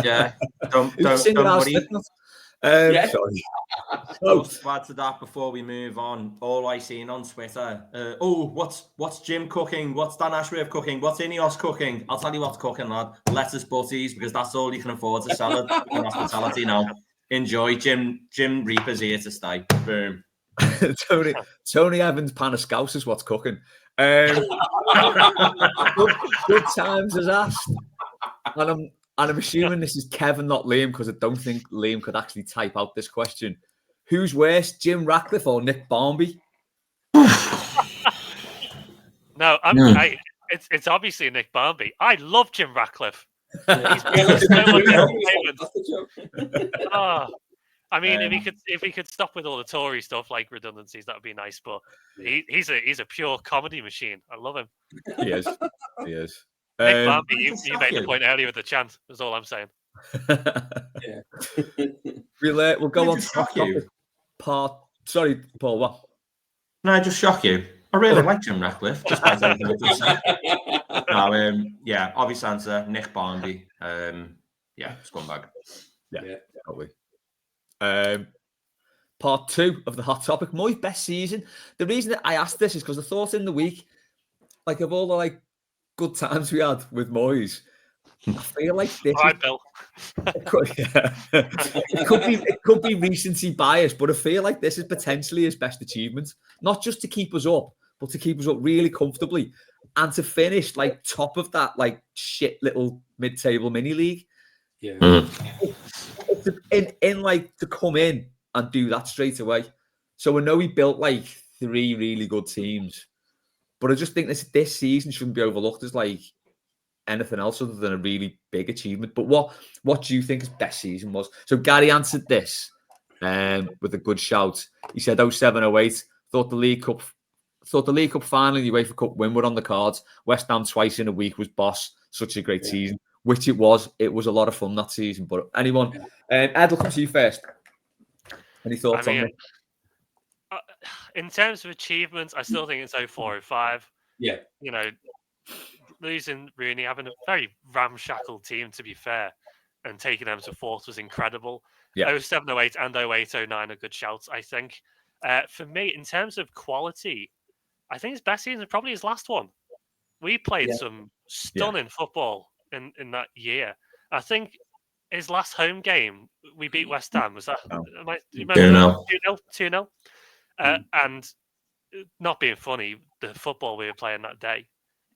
Yeah. Don't worry.
Sorry.
Just to add to that before we move on, all I seen on Twitter, what's Jim cooking? What's Dan Ashworth cooking? What's Ineos cooking? I'll tell you what's cooking, lad. Lettuce butties, because that's all you can afford to sell it in hospitality now. Enjoy. Jim Reaper's here to stay. Boom.
Tony Evans Panoscaus is what's cooking. Good times as asked. And I'm assuming this is Kevin, not Liam, because I don't think Liam could actually type out this question. Who's worse, Jim Ratcliffe or Nick Barmby?
No, it's obviously Nick Barmby. I love Jim Ratcliffe. I mean, if he could stop with all the Tory stuff like redundancies, that would be nice. But he's a pure comedy machine. I love him.
He is.
Nick Barmby, you made the point earlier with the chant. That's all I'm saying.
We'll go on to Sorry, Paul. What?
No, I just shock you. I really like Jim Ratcliffe. Despite everything I just said. No, obvious answer. Nick Barmby. Scumbag.
Yeah, probably. Part 2 of the hot topic. Moyes' best season. The reason that I asked this is because I thought in the week, like, of all the good times we had with Moyes, I feel like this.
All right, Bill.
It could be recency bias, but I feel like this is potentially his best achievement. Not just to keep us up, but to keep us up really comfortably and to finish top of that shit little mid-table mini league.
Yeah.
To come in and do that straight away. So I know he built 3 really good teams, but I just think this season shouldn't be overlooked as anything else other than a really big achievement. But what do you think his best season was? So Gary answered this with a good shout. He said 07-08, thought the League Cup final and the UEFA Cup win were on the cards. West Ham twice in a week was boss. Such a great season, which it was. It was a lot of fun that season. But anyone, Ed, will come to you first. Any thoughts on it?
In terms of achievements, I still think it's 04-05.
Yeah.
Losing Rooney, having a very ramshackle team, to be fair, and taking them to fourth was incredible. 07-08 and 08-09 are good shouts, I think. For me, in terms of quality, I think his best season is probably his last one. We played some stunning football in that year. I think his last home game, we beat West Ham. Was that 2-0? And not being funny, the football we were playing that day,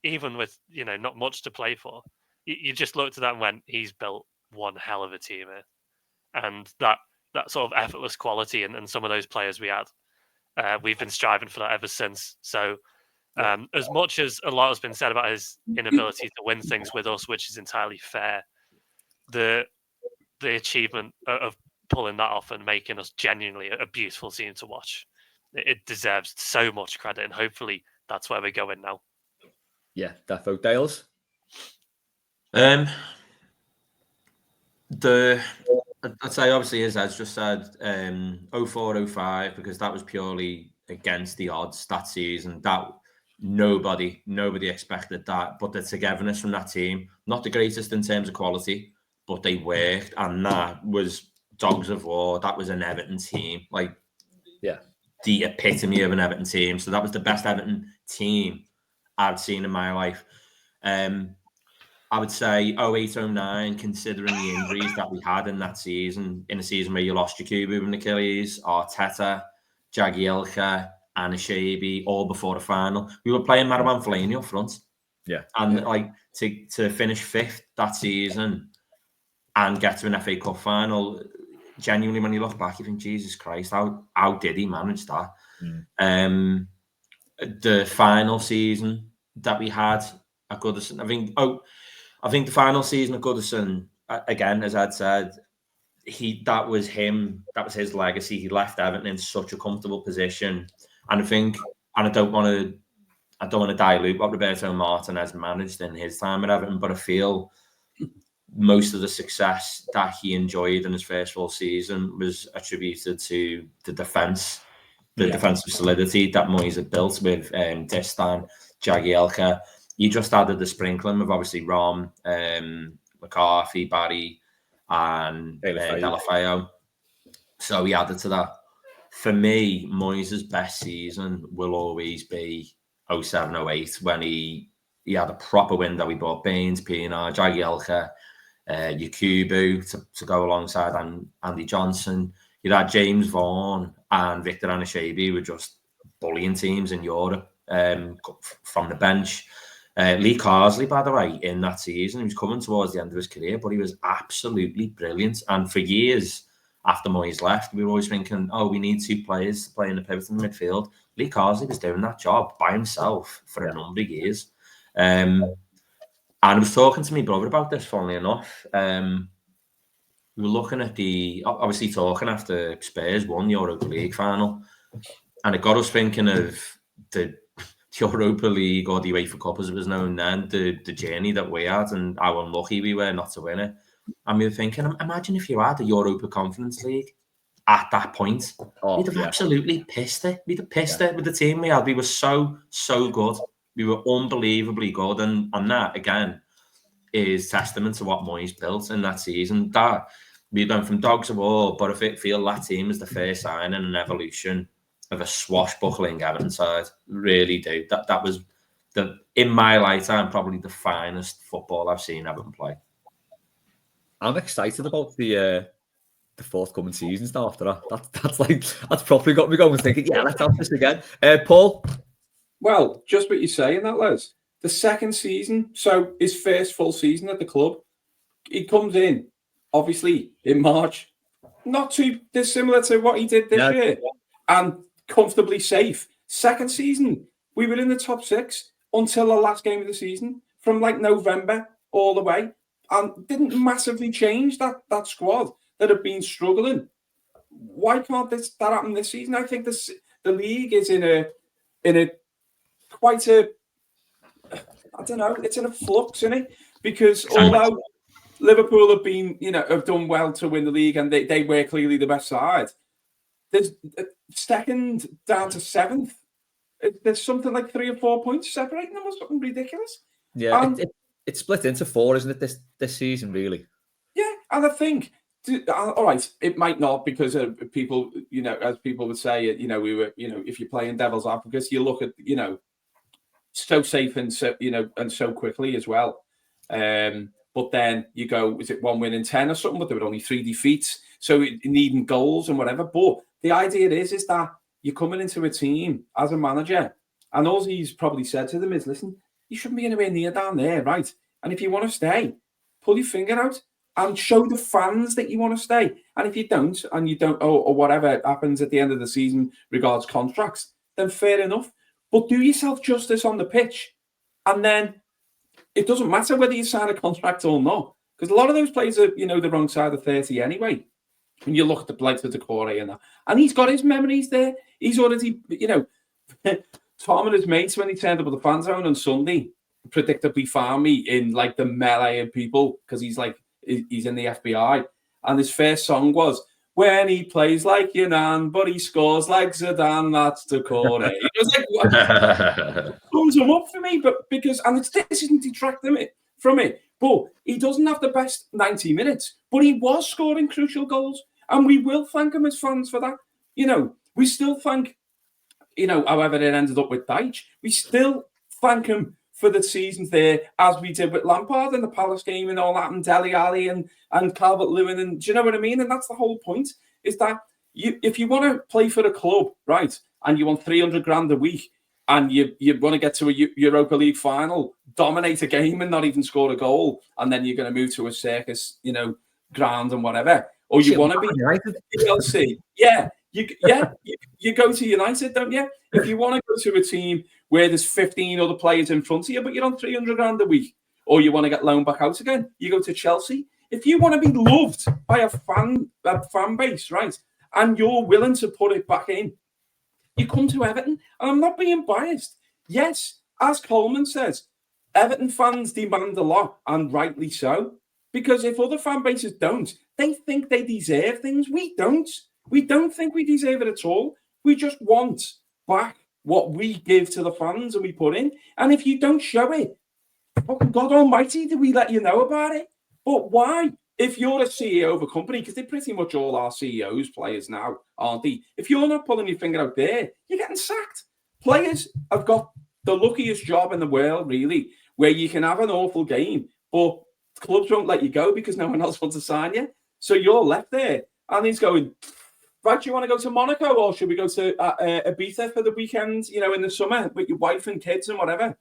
even with not much to play for, you just looked at that and went, he's built one hell of a team here, and that sort of effortless quality and some of those players we had, we've been striving for that ever since. So as much as a lot has been said about his inability to win things with us, which is entirely fair, the achievement of pulling that off and making us genuinely a beautiful team to watch, it deserves so much credit, and hopefully that's where we're going now.
Yeah, defo. Dales?
I'd say obviously, as Ed's just said, 04-05, because that was purely against the odds that season. That nobody expected that, but the togetherness from that team, not the greatest in terms of quality, but they worked, and that was dogs of war. That was an Everton team, like the epitome of an Everton team. So that was the best Everton team I've seen in my life. I would say 08-09, considering the injuries that we had in that season, in a season where you lost Yakubu and Achilles, Arteta, Jagielka, Anashabi, all before the final. We were playing Marawan Fellaini up front.
Yeah.
And like to finish fifth that season and get to an FA Cup final, genuinely, when you look back, you think, Jesus Christ, how did he manage that? The final season that we had at Goodison, I think the final season at Goodison, again, as I'd said, that was his legacy. He left Everton in such a comfortable position, and I don't want to dilute what Roberto Martinez managed in his time at Everton, but I feel most of the success that he enjoyed in his first full season was attributed to the defence, defensive solidity that Moyes had built with Distan, Jagielka. You just added the sprinkling of obviously Rom, McCarthy, Barry, and Delafeu. So he added to that. For me, Moyes' best season will always be 07-08, when he had a proper window. He bought Baines, Pienaar, Jagielka, Yakubu to go alongside Andy Johnson. You had James Vaughan and Victor Anashabi were just bullying teams in Europe from the bench. Lee Carsley, by the way, in that season, he was coming towards the end of his career, but he was absolutely brilliant. And for years after Moyes left, we were always thinking, we need two players to play in the pivot in the midfield. Lee Carsley was doing that job by himself for a number of years. And I was talking to my brother about this, funnily enough. We were looking at obviously talking after Spurs won the Europa League final, and it got us thinking of the Europa League, or the UEFA Cup as it was known then, the journey that we had and how unlucky we were not to win it. And we were thinking, imagine if you had the Europa Conference League at that point. We'd have absolutely pissed it. We'd have pissed it with the team we had. We were so good. We were unbelievably good. And that, again, is testament to what Moyes built in that season. That we went from dogs of war, but I feel that team is the first sign in an evolution of a swashbuckling Everton side. Really do. That was, in my lifetime, probably the finest football I've seen Everton play.
I'm excited about the forthcoming seasons now after that. That's probably got me going thinking, let's have this again. Paul?
Well, just what you're saying, that Les. The second season, so his first full season at the club, he comes in, obviously, in March, not too dissimilar to what he did this year, and comfortably safe. Second season, we were in the top 6 until the last game of the season, from like November all the way, and didn't massively change that squad that had been struggling. Why can't that happen this season? I think the league is in a quite a, I don't know, it's in a flux, isn't it? Because although Liverpool have done well to win the league, and they were clearly the best side, there's second down to 7th. There's something like 3 or 4 points separating them, or something ridiculous.
Yeah, it's split into 4, isn't it? This season, really. Yeah,
and I think, all right, it might not, because people, as people would say, we were, if you're playing devil's advocate, you look at, so safe and so, and so quickly as well. But then you go, is it 1 win in 10 or something? But there were only 3 defeats, so needing goals and whatever. But the idea is that you're coming into a team as a manager, and all he's probably said to them is, listen, you shouldn't be anywhere near down there, right? And if you want to stay, pull your finger out and show the fans that you want to stay. And if you don't, or whatever happens at the end of the season regards contracts, then fair enough. But do yourself justice on the pitch. And then it doesn't matter whether you sign a contract or not. Because a lot of those players are, the wrong side of 30 anyway. When you look at the likes of Decore and that. And he's got his memories there. He's already, Tom and his mates, when he turned up at the fan zone on Sunday, predictably found me in like the melee of people because he's in the FBI. And his first song was, when he plays like your nan, but he scores like Zidane, that's Decore. It was like, what? Thumbs him up for me, but this isn't detracting it from it. But he doesn't have the best 90 minutes, but he was scoring crucial goals. And we will thank him as fans for that. We still thank, however it ended up with Deitch, we still thank him for the seasons there, as we did with Lampard and the Palace game and all that, and Dele Alli and Calvert-Lewin. And do you know what I mean? And that's the whole point, is that if you want to play for a club, right, and you want 300 grand a week, and you want to get to a Europa League final, dominate a game and not even score a goal, and then you're going to move to a circus, ground and whatever, or you want to be Chelsea, you go to United, don't you? If you want to go to a team where there's 15 other players in front of you, but you're on 300 grand a week, or you want to get loaned back out again, you go to Chelsea. If you want to be loved by a fan base, right, and you're willing to put it back in, you come to Everton. And I'm not being biased. Yes, as Coleman says, Everton fans demand a lot, and rightly so. Because if other fan bases don't, they think they deserve things. We don't. We don't think we deserve it at all. We just want back what we give to the fans and we put in. And if you don't show it, fucking God almighty, do we let you know about it? But why? If you're a CEO of a company, because they pretty much all are CEOs, players now, aren't they? If you're not pulling your finger out there, you're getting sacked. Players have got the luckiest job in the world, really, where you can have an awful game, but clubs won't let you go because no one else wants to sign you. So you're left there. And he's going, right, do you want to go to Monaco, or should we go to Ibiza for the weekend, in the summer with your wife and kids and whatever?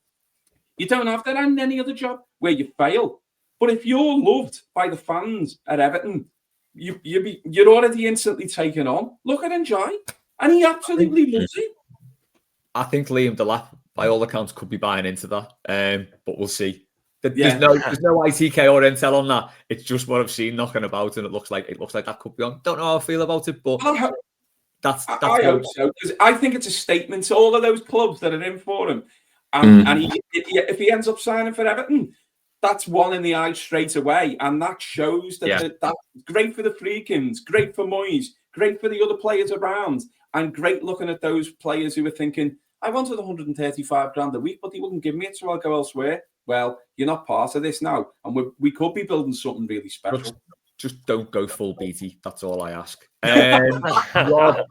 You don't have that in any other job where you fail. But if you're loved by the fans at Everton, you're already instantly taken on. Look at Njai, and he absolutely loves it.
I think Liam Delap, by all accounts, could be buying into that, but we'll see. There's no ITK or intel on that. It's just what I've seen knocking about, and it looks like that could be on. Don't know how I feel about it, but that's
I hope so, because I think it's a statement to all of those clubs that are in for him. And if he ends up signing for Everton, that's one in the eye straight away, and that shows that that's great for the Freakins, great for Moyes, great for the other players around, and great looking at those players who are thinking, I wanted 135 grand a week, but he wouldn't give me it, so I'll go elsewhere. Well, you're not part of this now, and we could be building something really special.
Just don't go full BT. That's all I ask. Rob,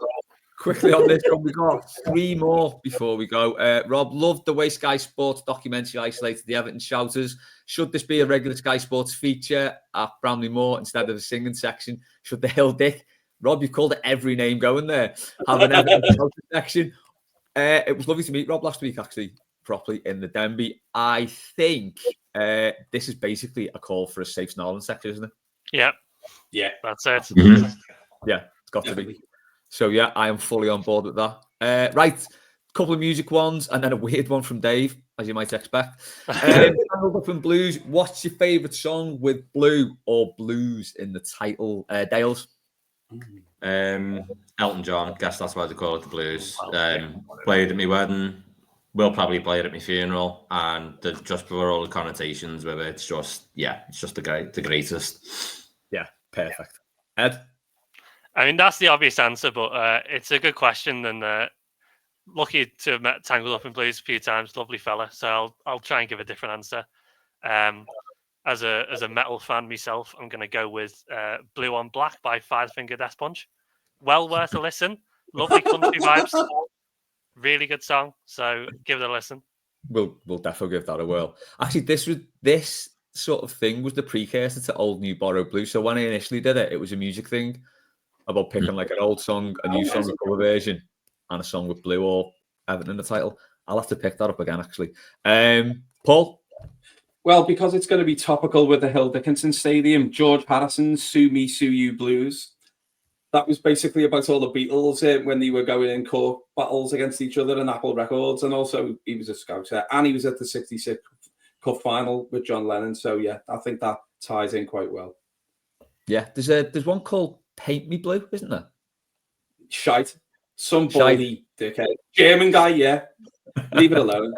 quickly on this one, we got 3 more before we go. Rob, loved the way Sky Sports documentary isolated the Everton shouters. Should this be a regular Sky Sports feature at Bramley Moor instead of the singing section? Should the Hill Dick, Rob, you've called it every name going there, have an Everton shouter section? It was lovely to meet Rob last week, actually, properly in the Denby. I think this is basically a call for a safe-snarling section, isn't it?
Yeah, that's it.
Mm-hmm.
Yeah, it's got to be. So, yeah, I am fully on board with that. Right, couple of music ones and then a weird one from Dave, as you might expect. From Blues, what's your favourite song with blue or blues in the title? Dales?
Elton John, guess that's why they call it the blues. Played at my wedding, will probably play it at my funeral, and just for all the connotations with it, it's just the greatest.
Yeah, perfect. Ed?
I mean, that's the obvious answer, but it's a good question, and lucky to have met Tangled Up in Blues a few times. Lovely fella. So I'll try and give a different answer. As a metal fan myself, I'm going to go with Blue on Black by Five Finger Death Punch. Well worth a listen. Lovely country vibes. Really good song. So give it a listen.
We'll definitely give that a whirl. Actually, this sort of thing was the precursor to Old New Borrowed Blue. So when I initially did it, it was a music thing about picking like an old song, a new song, a cover version. and a song with Blue or Everton in the title. I'll have to pick that up again, actually. Paul?
Well, because it's going to be topical with the Hill Dickinson Stadium, George Harrison's Sue Me, Sue You Blues. That was basically about all the Beatles when they were going in court battles against each other and Apple Records. And also, he was a Scouser. And he was at the 66 Cup final with John Lennon. So, yeah, I think that ties in quite well.
Yeah, there's one called Paint Me Blue, isn't there?
Shite. Some baldy dickhead. German guy, yeah. Leave it alone.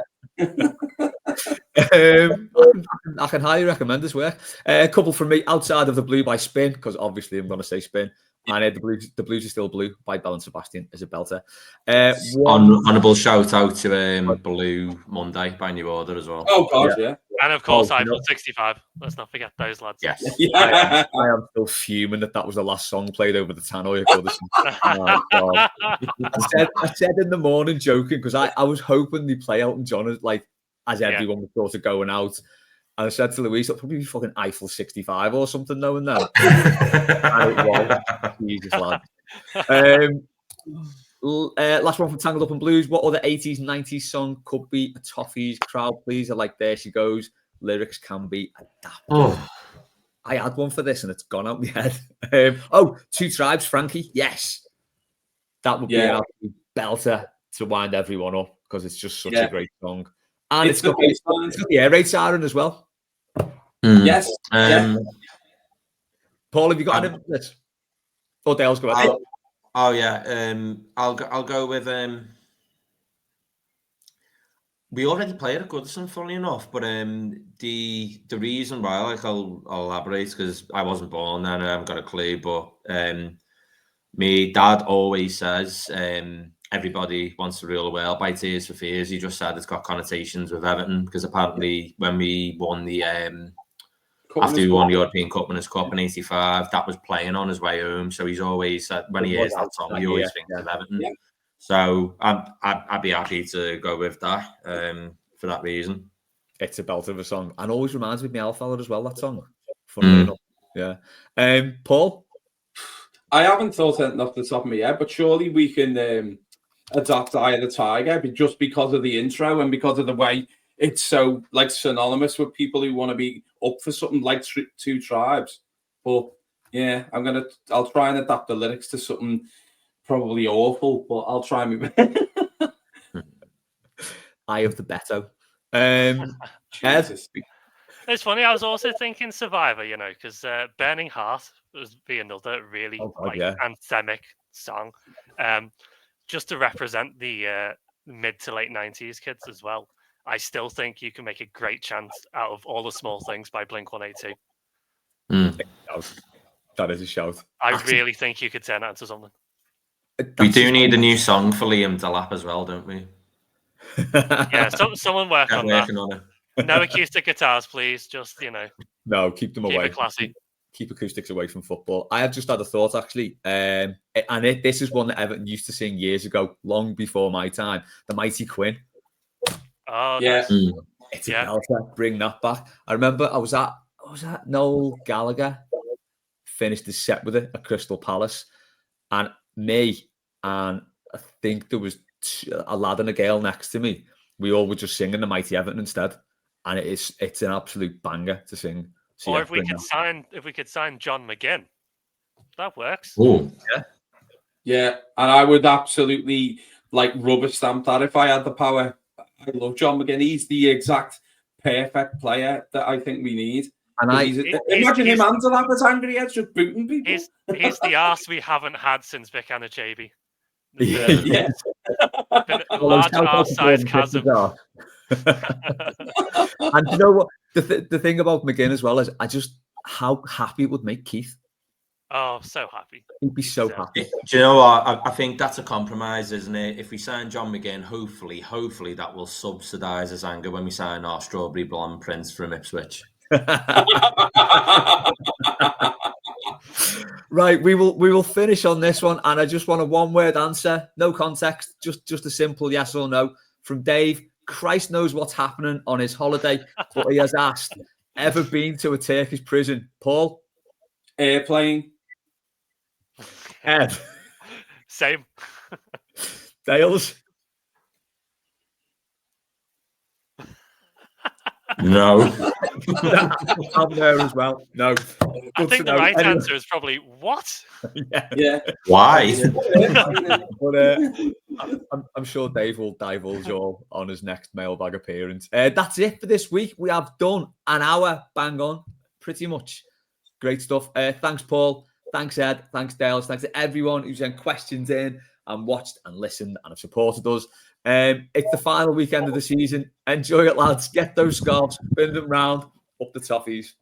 I can highly recommend this work. A couple from me, Outside of the Blue by Spin, because obviously I'm going to say Spin. And the Blues Are Still Blue by Bell and Sebastian is a belter.
Honourable shout out to Blue Monday by New Order as well.
Oh, God, yeah.
And of course, Eiffel 65. Let's not forget those lads.
Yes.
Yeah.
I am still fuming that was the last song played over the tannoy. Oh, God. I said in the morning, joking, because I was hoping they play Elton John as everyone was sort of going out. And I said to Louise, it'll probably be fucking Eiffel 65 or something, knowing that. And it was. Jesus, lad. Last one from Tangled Up in Blues. What other 80s and 90s song could be a Toffees crowd pleaser? Like There She Goes. Lyrics can be adapted.
Oh.
I had one for this and it's gone out my head. Two Tribes, Frankie. Yes. That would be an absolute belter to wind everyone up because it's just such a great song. And it's got the air raid siren as well.
Yes.
Paul, have you got any of this? Oh, Dale's go ahead.
I'll go with. We already played at Goodison, funnily enough, but the reason why, I'll elaborate because I wasn't born then, I haven't got a clue. But my dad always says everybody wants to rule the world by Tears for Fears. He just said it's got connotations with Everton because apparently when we won the after we won the European Cup Winners' Cup in '85, that was playing on his way home. So he's always said when he hears that song, he always thinks of Everton. Yeah. So I'd be happy to go with that for that reason.
It's a belt of a song, and always reminds me of my Alpha as well. That song, funny enough. Yeah. Paul,
I haven't thought anything off the top of my head, but surely we can adapt Eye of the Tiger, but just because of the intro and because of the way it's so synonymous with people who want to be up for something like Two Tribes. But yeah, I'll try and adapt the lyrics to something probably awful, but I'll try my best.
Eye of the Beto.
Jesus.
It's funny. I was also thinking Survivor, because Burning Heart would be another really anthemic song, just to represent the mid to late 90s kids as well. I still think you can make a great chant out of All the Small Things by Blink-182.
That is a shout.
I really think you could turn that into something.
We do need a new song for Liam Delap as well, don't we?
Yeah, someone work on that. No acoustic guitars, please. Just,
No, keep them away.
Keep it classy.
Keep acoustics away from football. I have just had a thought, actually. This is one that Everton used to sing years ago, long before my time. The Mighty Quinn.
Oh,
yeah.
Nice.
It's a belter. Bring that back. I remember I was at Noel Gallagher, finished his set with it at Crystal Palace. And me and I think there was a lad and a girl next to me. We all were just singing the Mighty Everton instead. And it's an absolute banger to sing. So
or if we could sign John McGinn, that works.
Oh,
yeah, and I would absolutely rubber stamp that if I had the power. I love John McGinn. He's the exact perfect player that I think we need. And imagine him and Delap angry heads just booting people.
He's the arse we haven't had since Vic Anachabi.
Yeah,
large arse-sized chasm.
And you know what? The thing about McGinn as well is how happy it would make Keith.
Oh, so happy.
He'd be so happy.
Do you know what? I think that's a compromise, isn't it? If we sign John McGinn, hopefully that will subsidise his anger when we sign our strawberry blonde prince from Ipswich.
Right, we will finish on this one, and I just want a one-word answer, no context, just a simple yes or no from Dave. Christ knows what's happening on his holiday, but he has asked, ever been to a Turkish prison? Paul?
Airplane.
Ed?
Same.
Dales?
No.
I'm there as well. No.
I
Good
think
to
the
know.
right
Anyway,
answer is probably what?
Yeah.
Why?
but I'm sure Dave will divulge all on his next mailbag appearance. That's it for this week. We have done an hour, bang on, pretty much. Great stuff. Thanks, Paul. Thanks, Ed. Thanks, Dales. Thanks to everyone who sent questions in and watched and listened and have supported us. It's the final weekend of the season. Enjoy it, lads. Get those scarves, spin them round, up the toffees.